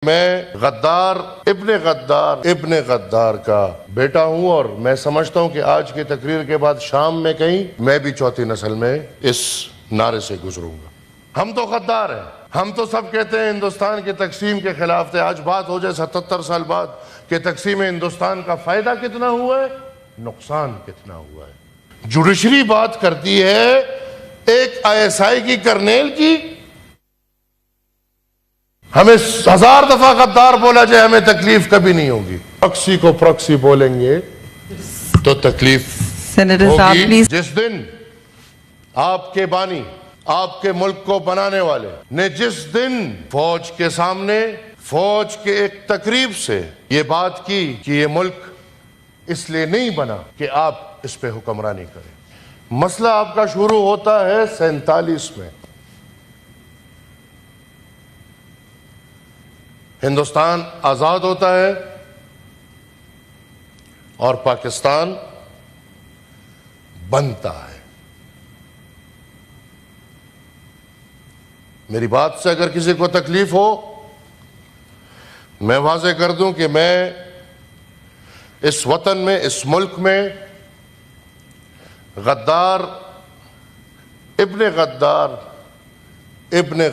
میں غدار ابن غدار کا بیٹا ہوں اور میں سمجھتا ہوں کہ آج کی تقریر کے بعد شام میں کہیں میں بھی چوتھی نسل میں اس نعرے سے گزروں گا۔ ہم تو غدار ہیں، ہم تو سب کہتے ہیں ہندوستان کی تقسیم کے خلاف تھے۔ آج بات ہو جائے 77 سال بعد کہ تقسیم ہندوستان کا فائدہ کتنا ہوا ہے، نقصان کتنا ہوا ہے۔ جوڈیشری بات کرتی ہے ایک ISI کی کرنیل کی، ہمیں 1000 دفعہ غدار بولا جائے ہمیں تکلیف کبھی نہیں ہوگی۔ پرکسی کو پرکسی بولیں گے تو تکلیف ہوگی۔ جس دن آپ کے بانی، آپ کے ملک کو بنانے والے نے جس دن فوج کے سامنے، فوج کے ایک تقریب سے یہ بات کی کہ یہ ملک اس لیے نہیں بنا کہ آپ اس پہ حکمرانی کریں۔ مسئلہ آپ کا شروع ہوتا ہے 47 میں۔ ہندوستان آزاد ہوتا ہے اور پاکستان بنتا ہے۔ میری بات سے اگر کسی کو تکلیف ہو، میں واضح کر دوں کہ میں اس وطن میں، اس ملک میں غدار ابن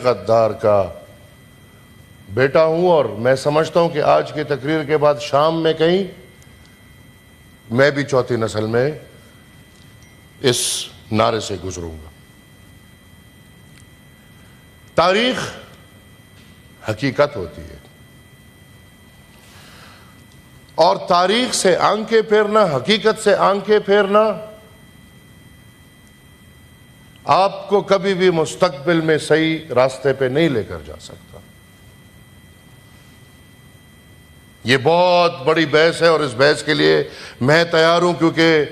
غدار کا بیٹا ہوں اور میں سمجھتا ہوں کہ آج کی تقریر کے بعد شام میں کہیں میں بھی چوتھی نسل میں اس نعرے سے گزروں گا۔ تاریخ حقیقت ہوتی ہے اور تاریخ سے آنکھیں پھیرنا، حقیقت سے آنکھیں پھیرنا آپ کو کبھی بھی مستقبل میں صحیح راستے پہ نہیں لے کر جا سکتا۔ یہ بہت بڑی بحث ہے اور اس بحث کے لیے میں تیار ہوں، کیونکہ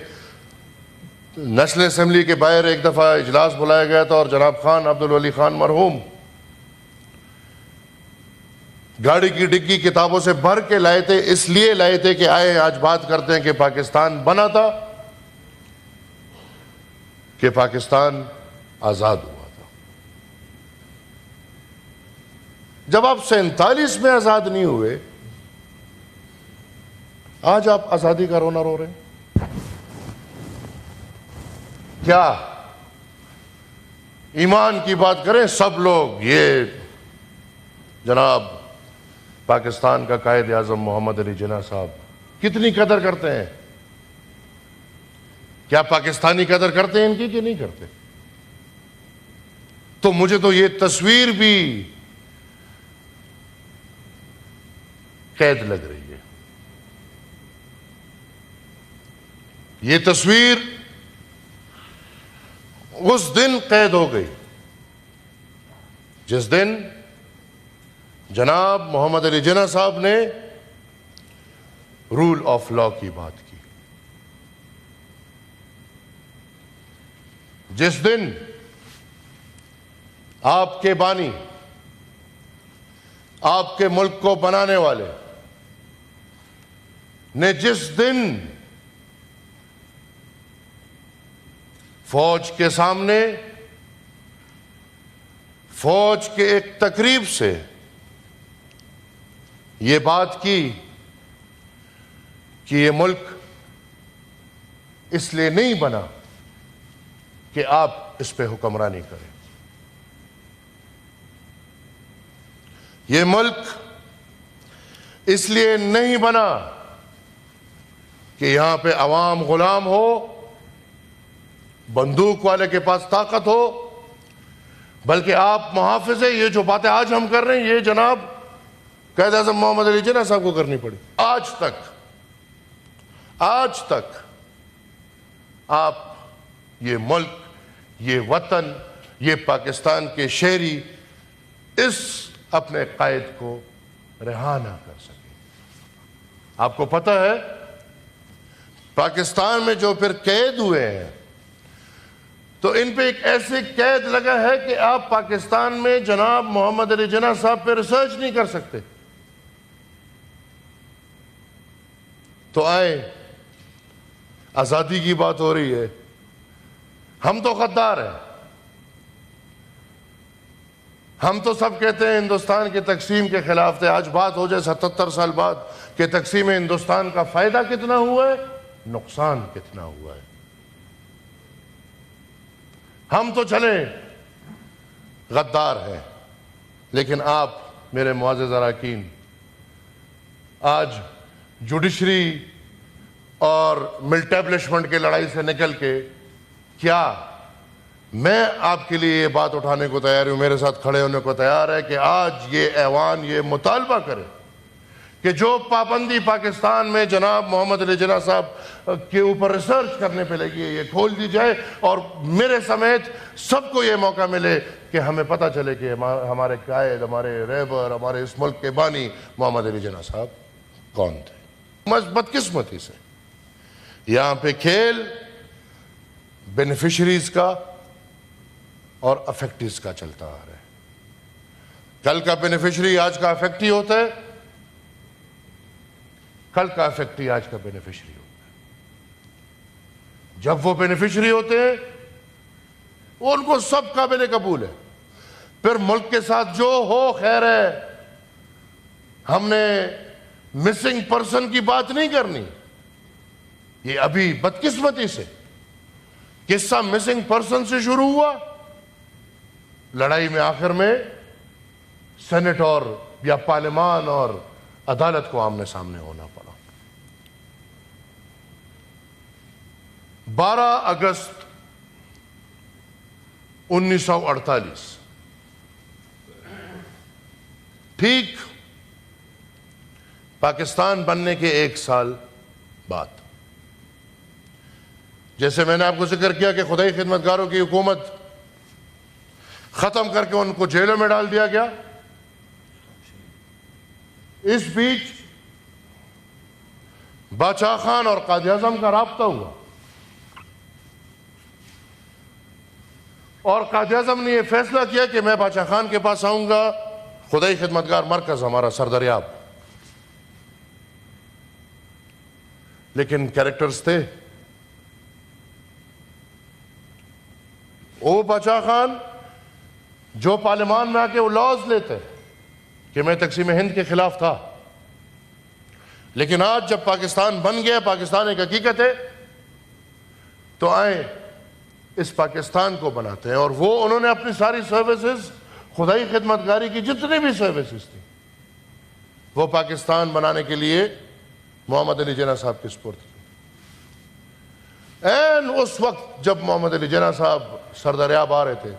نیشنل اسمبلی کے باہر ایک دفعہ اجلاس بلایا گیا تھا اور جناب خان عبدالولی خان مرحوم گاڑی کی ڈگی کتابوں سے بھر کے لائے تھے، اس لیے لائے تھے کہ آئے آج بات کرتے ہیں کہ پاکستان بنا تھا، کہ پاکستان آزاد ہوا تھا۔ جب آپ 47 میں آزاد نہیں ہوئے، آج آپ آزادی کا رونا رو رہے ہیں؟ کیا ایمان کی بات کریں سب لوگ، یہ جناب پاکستان کا قائد اعظم محمد علی جناح صاحب کتنی قدر کرتے ہیں؟ کیا پاکستانی قدر کرتے ہیں ان کی کہ نہیں کرتے؟ تو مجھے تو یہ تصویر بھی قید لگ رہی ہے۔ یہ تصویر اس دن قید ہو گئی جس دن جناب محمد علی جناح صاحب نے رول آف لا کی بات کی، جس دن آپ کے بانی، آپ کے ملک کو بنانے والے نے جس دن فوج کے سامنے، فوج کے ایک تقریب سے یہ بات کی کہ یہ ملک اس لیے نہیں بنا کہ آپ اس پہ حکمرانی کریں، یہ ملک اس لیے نہیں بنا کہ یہاں پہ عوام غلام ہو، بندوق والے کے پاس طاقت ہو، بلکہ آپ محافظ ہیں۔ یہ جو باتیں آج ہم کر رہے ہیں یہ جناب قائد اعظم محمد علی جناح صاحب کو کرنی پڑی۔ آج تک آپ یہ ملک، یہ وطن، یہ پاکستان کے شہری اس اپنے قائد کو رہا نہ کر سکے۔ آپ کو پتہ ہے پاکستان میں جو پھر قید ہوئے ہیں تو ان پہ ایک ایسی قید لگا ہے کہ آپ پاکستان میں جناب محمد علی جناح صاحب پہ ریسرچ نہیں کر سکتے۔ تو آئے آزادی کی بات ہو رہی ہے، ہم تو غدار ہیں، ہم تو سب کہتے ہیں ہندوستان کی تقسیم کے خلاف تھے. آج بات ہو جائے 77 سال بعد کہ تقسیم ہندوستان کا فائدہ کتنا ہوا ہے, نقصان کتنا ہوا ہے. ہم تو چلے غدار ہیں, لیکن آپ میرے معزز اراکین آج جوڈیشری اور ملٹیبلشمنٹ کی لڑائی سے نکل کے, کیا میں آپ کے لیے یہ بات اٹھانے کو تیار ہوں, میرے ساتھ کھڑے ہونے کو تیار ہے کہ آج یہ ایوان یہ مطالبہ کرے کہ جو پابندی پاکستان میں جناب محمد علی جناح صاحب کے اوپر ریسرچ کرنے پہ لگی ہے یہ کھول دی جائے, اور میرے سمیت سب کو یہ موقع ملے کہ ہمیں پتہ چلے کہ ہمارے قائد, ہمارے رہبر, ہمارے اس ملک کے بانی محمد علی جناح صاحب کون تھے. بدقسمتی سے یہاں پہ کھیل بینیفیشریز کا اور افیکٹیز کا چلتا آ رہا ہے. کل کا بینیفیشری آج کا افیکٹی ہوتا ہے, کل کا افیکٹی آج کا بینیفیشری ہوتا ہے. جب وہ بینیفیشری ہوتے ہیں ان کو سب قابل قبول ہے, پھر ملک کے ساتھ جو ہو خیر ہے. ہم نے مسنگ پرسن کی بات نہیں کرنی, یہ ابھی بدقسمتی سے قصہ مسنگ پرسن سے شروع ہوا, لڑائی میں آخر میں سینٹ اور یا پارلیمان اور عدالت کو آمنے سامنے ہونا پڑا. 12 اگست 1948 ٹھیک پاکستان بننے کے 1 سال بعد, جیسے میں نے آپ کو ذکر کیا کہ خدائی خدمتگاروں کی حکومت ختم کر کے ان کو جیلوں میں ڈال دیا گیا, اس بیچ باچا خان اور قائد اعظم کا رابطہ ہوا, اور قائد اعظم نے یہ فیصلہ کیا کہ میں باچا خان کے پاس آؤں گا, خدائی خدمتگار مرکز ہمارا سردریاب. لیکن کریکٹرز تھے, وہ باچا خان جو پارلیمان میں آ کے وہ لاز لیتے کہ میں تقسیم ہند کے خلاف تھا, لیکن آج جب پاکستان بن گیا, پاکستان ایک حقیقت ہے, تو آئیں اس پاکستان کو بناتے ہیں. اور وہ انہوں نے اپنی ساری سروسز, خدائی خدمتگاری کی جتنی بھی سروسز تھیں, وہ پاکستان بنانے کے لیے محمد علی جناح صاحب کے سپرد تھی. این اس وقت جب محمد علی جناح صاحب سردریاب آ رہے تھے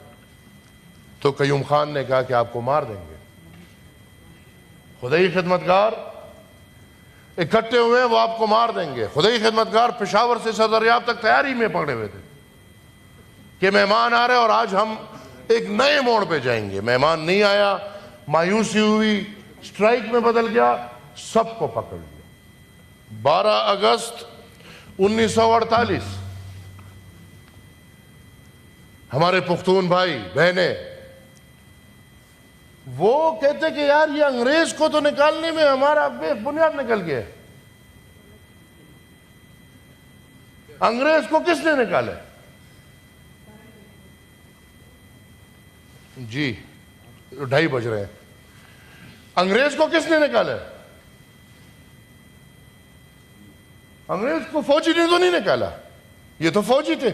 تو قیوم خان نے کہا کہ آپ کو مار دیں گے. خدائی خدمتگار اکٹھے ہوئے ہیں, وہ آپ کو مار دیں گے. خدائی خدمتگار پشاور سے سردریاب تک تیاری میں پکڑے ہوئے تھے کہ مہمان آ رہے اور آج ہم ایک نئے موڑ پہ جائیں گے. مہمان نہیں آیا, مایوسی ہوئی, سٹرائک میں بدل گیا, سب کو پکڑ لیا. 12 اگست 1948 ہمارے پختون بھائی بہنیں وہ کہتے کہ یار یہ انگریز کو تو نکالنے میں ہمارا بے بنیاد نکل گیا. انگریز کو کس نے نکالا؟ جی 2:30 بج رہے ہیں. انگریز کو کس نے نکالا؟ انگریز کو فوجی نے تو نہیں نکالا, یہ تو فوجی تھے.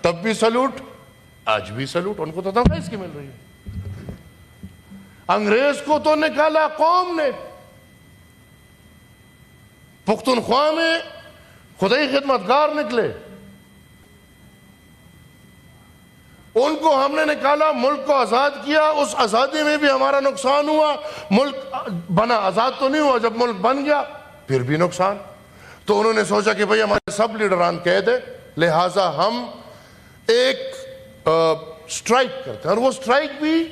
تب بھی سلوٹ, آج بھی سلوٹ, ان کو تو تنخواہ اس کی مل رہی ہے. انگریز کو تو نکالا قوم نے. پختونخوا میں خدائی خدمتگار نکلے, ان کو ہم نے نکالا, ملک کو آزاد کیا. اس آزادی میں بھی ہمارا نقصان ہوا. ملک بنا, آزاد تو نہیں ہوا. جب ملک بن گیا پھر بھی نقصان. تو انہوں نے سوچا کہ بھئی ہمارے سب لیڈران قید ہیں, لہٰذا ہم ایک سٹرائک کرتے ہیں. اور وہ سٹرائک بھی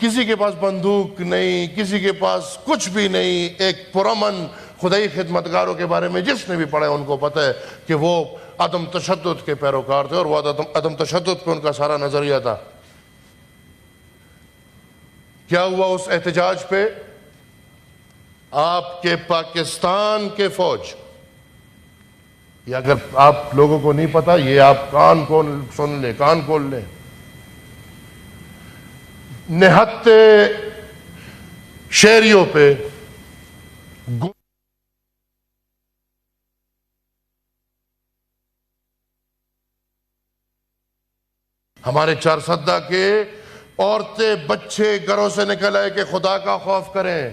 کسی کے پاس بندوق نہیں, کسی کے پاس کچھ بھی نہیں. ایک پرامن خدائی خدمتگاروں کے بارے میں جس نے بھی پڑھا ان کو پتہ ہے کہ وہ عدم تشدد کے پیروکار تھے, اور وہ عدم تشدد پہ ان کا سارا نظریہ تھا. کیا ہوا اس احتجاج پہ؟ آپ کے پاکستان کے فوج, یہ اگر آپ لوگوں کو نہیں پتا, یہ آپ کان کھول سن لیں, کان کھول لیں. نہتے شہریوں پہ ہمارے چارسدہ کے عورتیں بچے گھروں سے نکل آئے کہ خدا کا خوف کریں،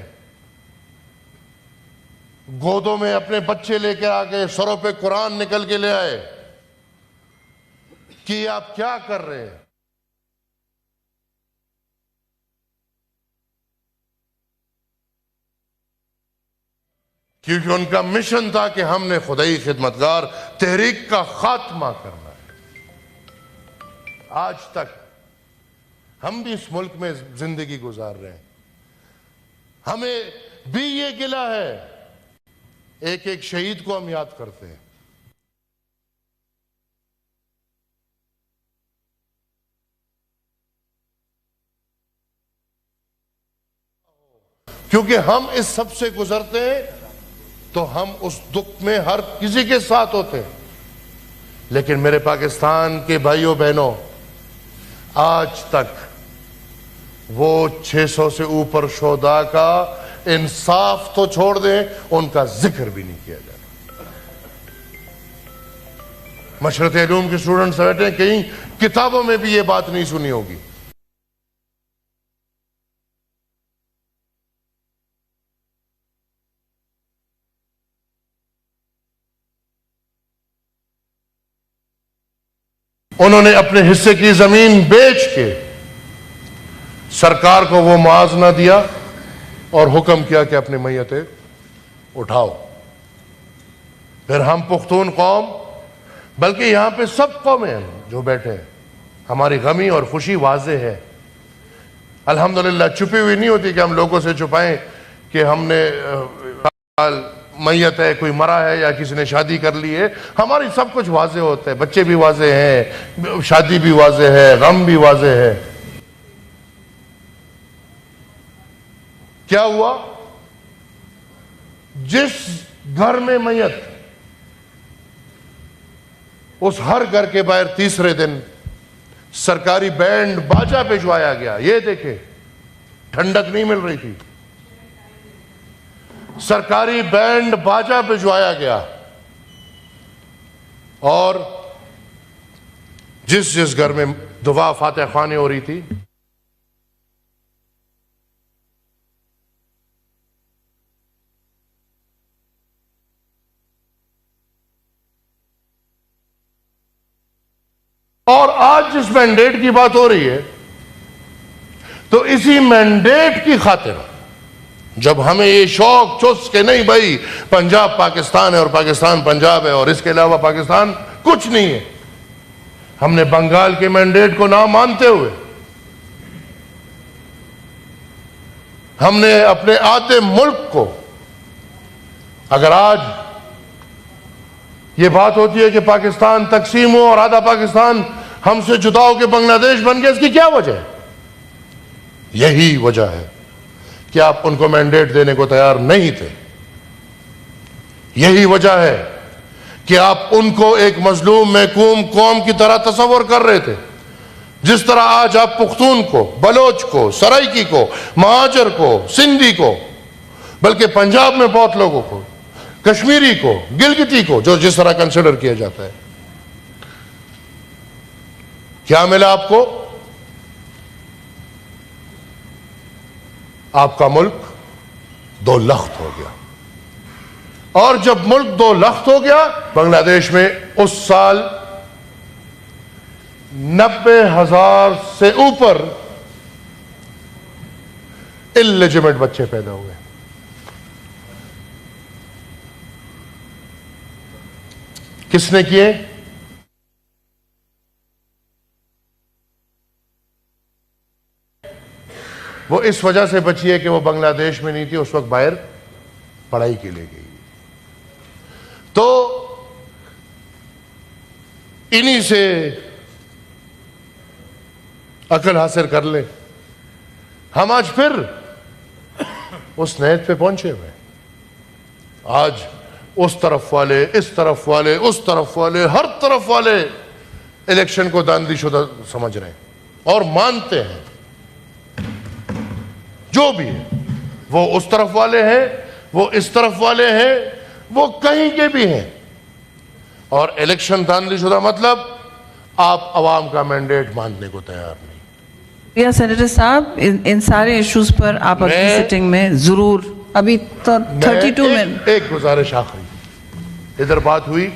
گودوں میں اپنے بچے لے کے آگے، سروں پہ قرآن نکل کے لے آئے کہ آپ کیا کر رہے ہیں؟ کیونکہ ان کا مشن تھا کہ ہم نے خدائی خدمتگار تحریک کا خاتمہ کرنا ہے۔ آج تک ہم بھی اس ملک میں زندگی گزار رہے ہیں، ہمیں بھی یہ گلہ ہے، ایک ایک شہید کو ہم یاد کرتے ہیں۔ کیونکہ ہم اس سب سے گزرتے ہیں تو ہم اس دکھ میں ہر کسی کے ساتھ ہوتے ہیں، لیکن میرے پاکستان کے بھائیوں بہنوں، آج تک وہ 600 سے اوپر شہداء کا انصاف تو چھوڑ دیں، ان کا ذکر بھی نہیں کیا جاتا۔ مشرق علوم کے اسٹوڈنٹس بیٹھے ہیں، کہیں کتابوں میں بھی یہ بات نہیں سنی ہوگی۔ انہوں نے اپنے حصے کی زمین بیچ کے سرکار کو وہ معاوضہ دیا اور حکم کیا کہ اپنی میتیں اٹھاؤ۔ پھر ہم پختون قوم، بلکہ یہاں پہ سب قومیں جو بیٹھے ہیں، ہماری غمی اور خوشی واضح ہے۔ الحمدللہ چھپی ہوئی نہیں ہوتی کہ ہم لوگوں سے چھپائیں کہ ہم نے میت ہے، کوئی مرا ہے یا کسی نے شادی کر لی ہے۔ ہماری سب کچھ واضح ہوتا ہے، بچے بھی واضح ہیں، شادی بھی واضح ہے، غم بھی واضح ہے۔ کیا ہوا؟ جس گھر میں میت، اس ہر گھر کے باہر تیسرے دن سرکاری بینڈ باجا بھجوایا گیا۔ یہ دیکھیں، ٹھنڈک نہیں مل رہی تھی، سرکاری بینڈ باجا بھجوایا گیا، اور جس جس گھر میں دعا فاتح خوانی ہو رہی تھی، اور آج جس مینڈیٹ کی بات ہو رہی ہے، تو اسی مینڈیٹ کی خاطر جب ہمیں یہ شوق چس کہ نہیں بھائی پنجاب پاکستان ہے اور پاکستان پنجاب ہے اور اس کے علاوہ پاکستان کچھ نہیں ہے، ہم نے بنگال کے مینڈیٹ کو نہ مانتے ہوئے ہم نے اپنے آدھے ملک کو، اگر آج یہ بات ہوتی ہے کہ پاکستان تقسیم ہو اور آدھا پاکستان ہم سے جدا ہو کے بنگلہ دیش بن گیا، اس کی کیا وجہ ہے؟ یہی وجہ ہے کہ آپ ان کو مینڈیٹ دینے کو تیار نہیں تھے۔ یہی وجہ ہے کہ آپ ان کو ایک مظلوم محکوم قوم کی طرح تصور کر رہے تھے، جس طرح آج آپ پختون کو، بلوچ کو، سرائکی کو، مہاجر کو، سندھی کو، بلکہ پنجاب میں بہت لوگوں کو، کشمیری کو، گلگتی کو، جو جس طرح کنسیڈر کیا جاتا ہے۔ کیا ملا آپ کو؟ آپ کا ملک دو لخت ہو گیا، اور جب ملک دو لخت ہو گیا، بنگلہ دیش میں اس سال 90,000 سے اوپر اللیجیمیٹ بچے پیدا ہوئے۔ کس نے کیے؟ وہ اس وجہ سے بچی ہے کہ وہ بنگلہ دیش میں نہیں تھی، اس وقت باہر پڑھائی کے لیے گئی۔ تو انہی سے عقل حاصل کر لیں۔ ہم آج پھر اس نیت پہ پہنچے ہوئے، آج اس طرف والے، اس طرف والے، اس طرف والے، ہر طرف والے الیکشن کو داندھی شدہ سمجھ رہے ہیں اور مانتے ہیں جو بھی ہے، وہ اس طرف والے ہیں، وہ اس طرف والے ہیں، وہ کہیں کے بھی ہیں، اور الیکشن دھاندلی شدہ مطلب آپ عوام کا مینڈیٹ ماننے کو تیار نہیں۔ یا سینیٹر صاحب ان سارے ایشوز پر آپ اگلی سیٹنگ میں ضرور، ابھی تو 32 منٹ، ایک گزارش آخری، ادھر بات ہوئی،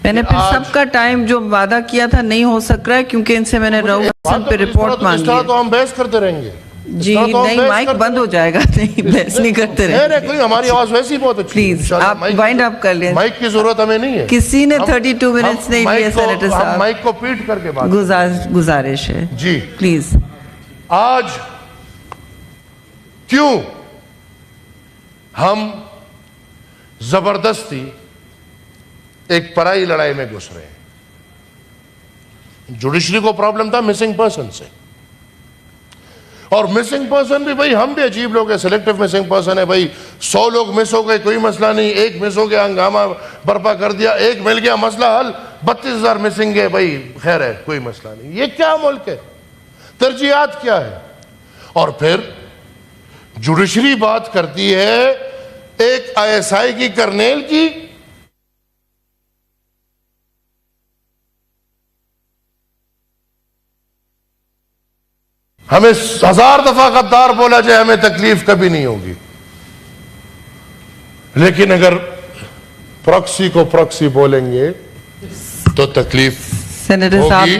میں نے پھر سب کا ٹائم جو وعدہ کیا تھا نہیں ہو سک رہا ہے کیونکہ ان سے میں نے رہو پہ رپورٹ مانگی اس طرح ہے۔ تو ہم بحث کرتے رہیں گے جی نہیں، مائک بند ہو جائے گا، نہیں بحث نہیں کرتے رہے، کوئی ہماری آواز ویسی بہت اچھی، پلیز آپ وائنڈ اپ کر لیں۔ مائک کی ضرورت ہمیں نہیں ہے، کسی نے 32 منٹس نہیں لیے سینیٹر ہم صاحب، مائک کو پیٹ کر کے بات گزارش ہے جی۔ پلیز۔ آج کیوں ہم زبردستی ایک پرائی لڑائی میں گھس رہے ہیں؟ جوڈیشری کو پرابلم تھا مسنگ پرسن سے، اور مسنگ پرسن بھی بھائی ہم بھی عجیب لوگ ہیں، سلیکٹیو مسنگ پرسن ہے بھائی، 100 لوگ مس ہو گئے کوئی مسئلہ نہیں، ایک مس ہو گیا ہنگامہ برپا کر دیا، ایک مل گیا مسئلہ حل، 32,000 مسنگ ہے بھائی، خیر ہے کوئی مسئلہ نہیں۔ یہ کیا ملک ہے؟ ترجیحات کیا ہے؟ اور پھر جوڈیشری بات کرتی ہے ایک ISI کی کرنیل کی، ہمیں 1000 دفعہ غدار بولا جائے ہمیں تکلیف کبھی نہیں ہوگی، لیکن اگر پراکسی کو پراکسی بولیں گے تو تکلیف سینیٹر صاحب ہوگی۔